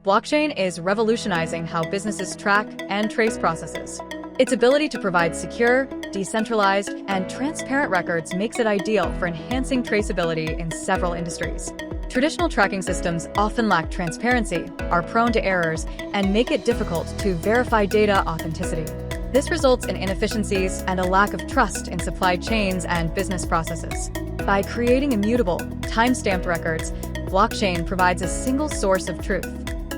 Blockchain is revolutionizing how businesses track and trace processes. Its ability to provide secure, decentralized, and transparent records makes it ideal for enhancing traceability in several industries. Traditional tracking systems often lack transparency, are prone to errors, and make it difficult to verify data authenticity. This results in inefficiencies and a lack of trust in supply chains and business processes. By creating immutable, time-stamped records, blockchain provides a single source of truth.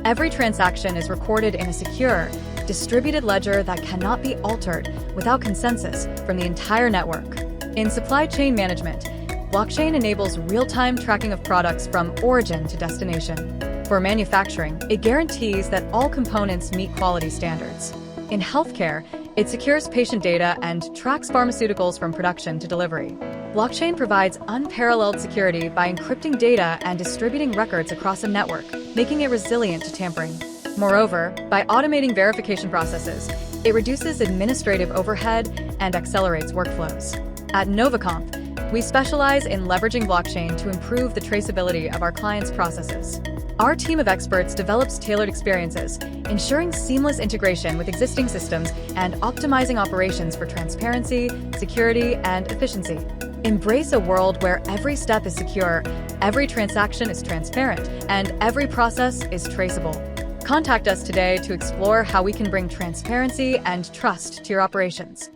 Every transaction is recorded in a secure, distributed ledger that cannot be altered without consensus from the entire network. In supply chain management, blockchain enables real-time tracking of products from origin to destination. For manufacturing, it guarantees that all components meet quality standards. In healthcare, it secures patient data and tracks pharmaceuticals from production to delivery. Blockchain provides unparalleled security by encrypting data and distributing records across a network, making it resilient to tampering. Moreover, by automating verification processes, it reduces administrative overhead and accelerates workflows. At Novacomp, we specialize in leveraging blockchain to improve the traceability of our clients' processes. Our team of experts develops tailored experiences, ensuring seamless integration with existing systems and optimizing operations for transparency, security, and efficiency. Embrace a world where every step is secure, every transaction is transparent, and every process is traceable. Contact us today to explore how we can bring transparency and trust to your operations.